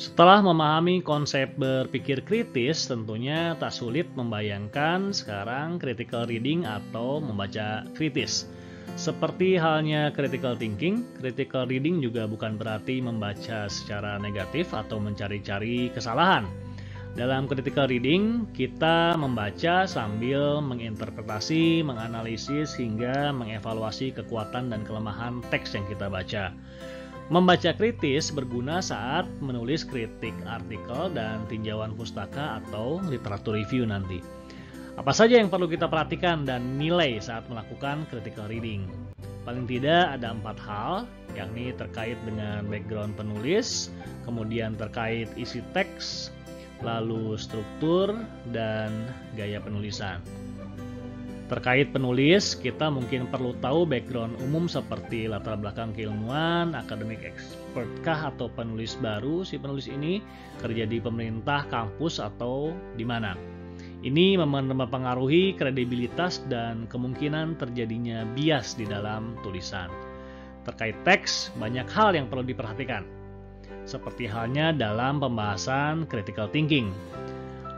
Setelah memahami konsep berpikir kritis, tentunya tak sulit membayangkan sekarang critical reading atau membaca kritis. Seperti halnya critical thinking, critical reading juga bukan berarti membaca secara negatif atau mencari-cari kesalahan. Dalam critical reading, kita membaca sambil menginterpretasi, menganalisis, hingga mengevaluasi kekuatan dan kelemahan teks yang kita baca. Membaca kritis berguna saat menulis kritik artikel dan tinjauan pustaka atau literatur review nanti. Apa saja yang perlu kita perhatikan dan nilai saat melakukan critical reading? Paling tidak ada 4 hal, yakni terkait dengan background penulis, kemudian terkait isi teks, lalu struktur, dan gaya penulisan. Terkait penulis, kita mungkin perlu tahu background umum seperti latar belakang keilmuan, akademik expertkah atau penulis baru si penulis ini, kerja di pemerintah, kampus, atau di mana. Ini mempengaruhi kredibilitas dan kemungkinan terjadinya bias di dalam tulisan. Terkait teks, banyak hal yang perlu diperhatikan, seperti halnya dalam pembahasan critical thinking.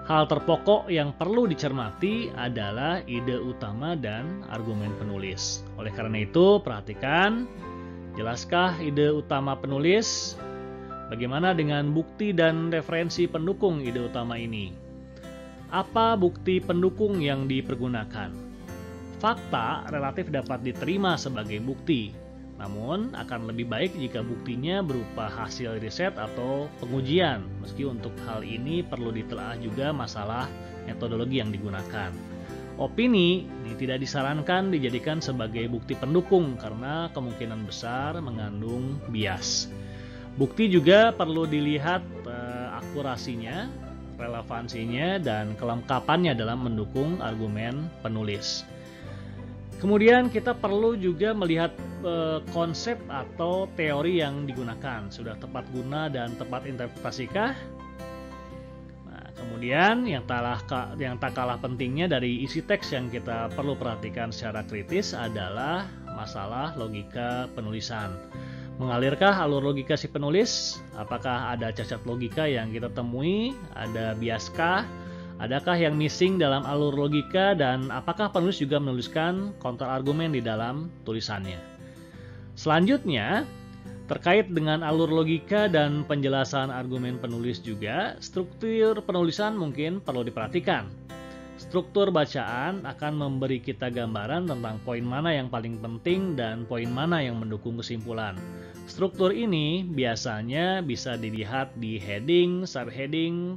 Hal terpokok yang perlu dicermati adalah ide utama dan argumen penulis. Oleh karena itu, perhatikan, jelaskah ide utama penulis? Bagaimana dengan bukti dan referensi pendukung ide utama ini? Apa bukti pendukung yang dipergunakan? Fakta relatif dapat diterima sebagai bukti, namun akan lebih baik jika buktinya berupa hasil riset atau pengujian, meski untuk hal ini perlu ditelaah juga masalah metodologi yang digunakan. Opini ini tidak disarankan dijadikan sebagai bukti pendukung karena kemungkinan besar mengandung bias. Bukti juga perlu dilihat akurasinya, relevansinya, dan kelengkapannya dalam mendukung argumen penulis. Kemudian kita perlu juga melihat konsep atau teori yang digunakan. Sudah tepat guna dan tepat interpretasikah? Nah, kemudian yang tak kalah pentingnya dari isi teks yang kita perlu perhatikan secara kritis adalah masalah logika penulisan. Mengalirkah alur logika si penulis? Apakah ada cacat logika yang kita temui? Ada biaskah? Adakah yang missing dalam alur logika, dan apakah penulis juga menuliskan counter argumen di dalam tulisannya? Selanjutnya, terkait dengan alur logika dan penjelasan argumen penulis juga, struktur penulisan mungkin perlu diperhatikan. Struktur bacaan akan memberi kita gambaran tentang poin mana yang paling penting dan poin mana yang mendukung kesimpulan. Struktur ini biasanya bisa dilihat di heading, subheading,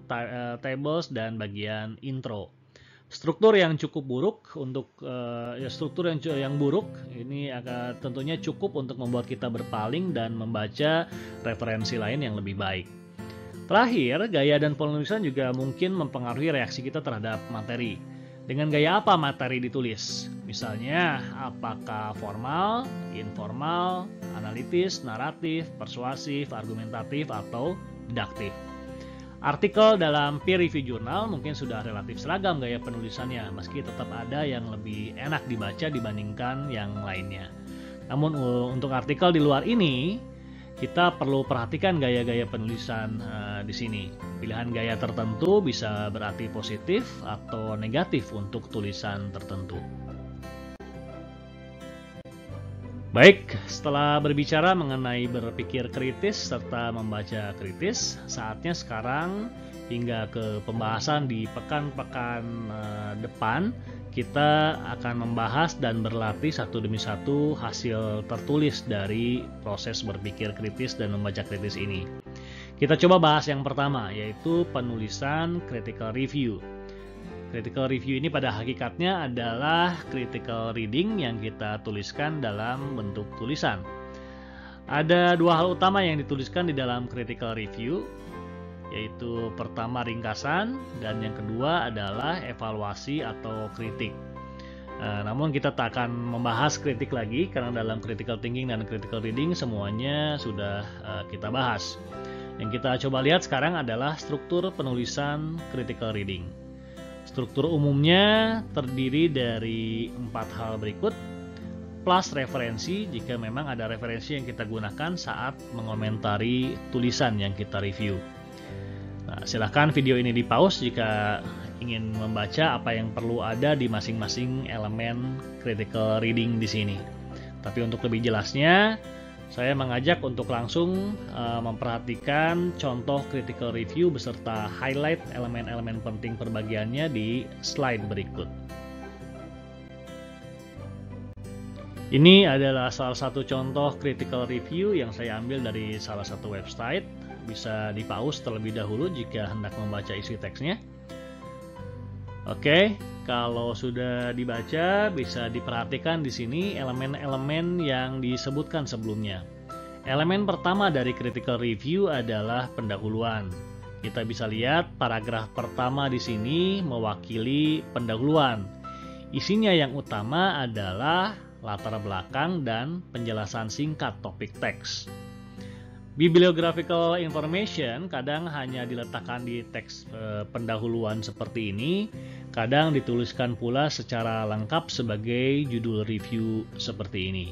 tables, dan bagian intro. Struktur yang cukup buruk yang buruk ini akan tentunya cukup untuk membuat kita berpaling dan membaca referensi lain yang lebih baik. Terakhir, gaya dan penulisan juga mungkin mempengaruhi reaksi kita terhadap materi. Dengan gaya apa materi ditulis? Misalnya, apakah formal, informal, analitis, naratif, persuasif, argumentatif, atau didaktif. Artikel dalam peer review jurnal mungkin sudah relatif seragam gaya penulisannya, meski tetap ada yang lebih enak dibaca dibandingkan yang lainnya. Namun untuk artikel di luar ini, kita perlu perhatikan gaya-gaya penulisan di sini. Pilihan gaya tertentu bisa berarti positif atau negatif untuk tulisan tertentu. Baik, setelah berbicara mengenai berpikir kritis serta membaca kritis, saatnya sekarang hingga ke pembahasan di pekan-pekan depan, kita akan membahas dan berlatih satu demi satu hasil tertulis dari proses berpikir kritis dan membaca kritis ini. Kita coba bahas yang pertama, yaitu penulisan critical review. Critical review ini pada hakikatnya adalah critical reading yang kita tuliskan dalam bentuk tulisan. Ada 2 hal utama yang dituliskan di dalam critical review, yaitu pertama ringkasan dan yang kedua adalah evaluasi atau kritik. Namun kita tak akan membahas kritik lagi karena dalam critical thinking dan critical reading semuanya sudah kita bahas. Yang kita coba lihat sekarang adalah struktur penulisan critical reading. Struktur umumnya terdiri dari 4 hal berikut, plus referensi jika memang ada referensi yang kita gunakan saat mengomentari tulisan yang kita review. Nah, silahkan video ini di pause jika ingin membaca apa yang perlu ada di masing-masing elemen critical reading di sini. Tapi untuk lebih jelasnya, saya mengajak untuk langsung memperhatikan contoh critical review beserta highlight elemen-elemen penting perbagiannya di slide berikut. Ini adalah salah satu contoh critical review yang saya ambil dari salah satu website. Bisa di pause terlebih dahulu jika hendak membaca isi teksnya. Oke, kalau sudah dibaca bisa diperhatikan di sini elemen-elemen yang disebutkan sebelumnya. Elemen pertama dari critical review adalah pendahuluan. Kita bisa lihat paragraf pertama di sini mewakili pendahuluan. Isinya yang utama adalah latar belakang dan penjelasan singkat topik teks. Bibliographical information kadang hanya diletakkan di teks pendahuluan seperti ini, kadang dituliskan pula secara lengkap sebagai judul review seperti ini.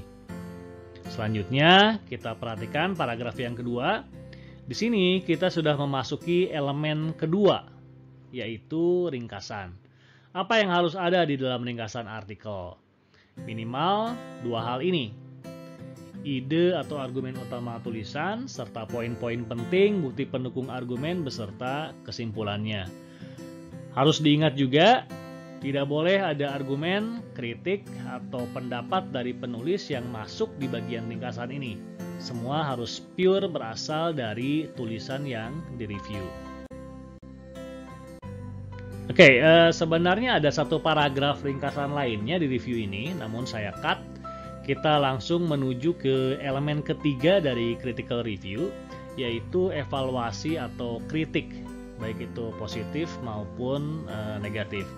Selanjutnya, kita perhatikan paragraf yang kedua. Di sini kita sudah memasuki elemen kedua, yaitu ringkasan. Apa yang harus ada di dalam ringkasan artikel? Minimal dua hal ini. Ide atau argumen utama tulisan, serta poin-poin penting, bukti pendukung argumen, beserta kesimpulannya. Harus diingat juga, tidak boleh ada argumen, kritik, atau pendapat dari penulis yang masuk di bagian ringkasan ini. Semua harus pure berasal dari tulisan yang direview. Oke, sebenarnya ada satu paragraf ringkasan lainnya di review ini, namun saya cut. Kita langsung menuju ke elemen ketiga dari critical review, yaitu evaluasi atau kritik, baik itu positif maupun negatif.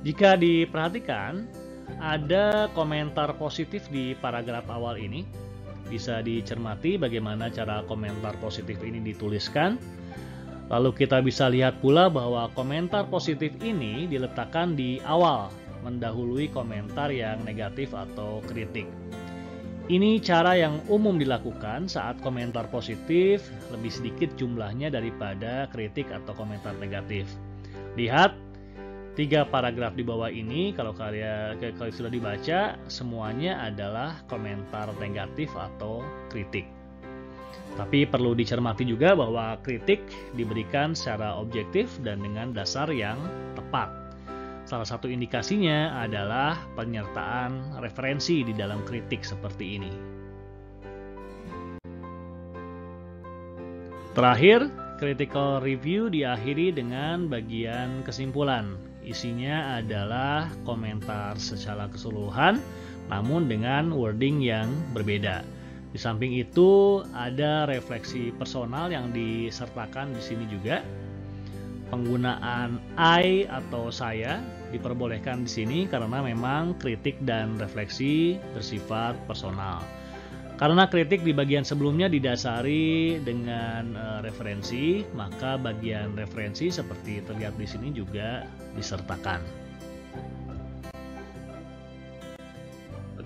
Jika diperhatikan, ada komentar positif di paragraf awal ini. Bisa dicermati bagaimana cara komentar positif ini dituliskan. Lalu kita bisa lihat pula bahwa komentar positif ini diletakkan di awal, mendahului komentar yang negatif atau kritik. Ini cara yang umum dilakukan saat komentar positif lebih sedikit jumlahnya daripada kritik atau komentar negatif. Lihat 3 paragraf di bawah ini, kalau kalian sudah dibaca, semuanya adalah komentar negatif atau kritik. Tapi perlu dicermati juga bahwa kritik diberikan secara objektif dan dengan dasar yang tepat. Salah satu indikasinya adalah penyertaan referensi di dalam kritik seperti ini. Terakhir, critical review diakhiri dengan bagian kesimpulan. Isinya adalah komentar secara keseluruhan, namun dengan wording yang berbeda. Di samping itu, ada refleksi personal yang disertakan di sini juga. Penggunaan I atau saya diperbolehkan di sini karena memang kritik dan refleksi bersifat personal. Karena kritik di bagian sebelumnya didasari dengan referensi, maka bagian referensi seperti terlihat di sini juga disertakan.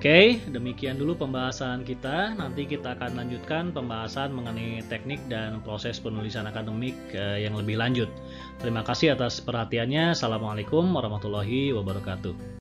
Oke, demikian dulu pembahasan kita. Nanti kita akan lanjutkan pembahasan mengenai teknik dan proses penulisan akademik yang lebih lanjut. Terima kasih atas perhatiannya. Assalamualaikum warahmatullahi wabarakatuh.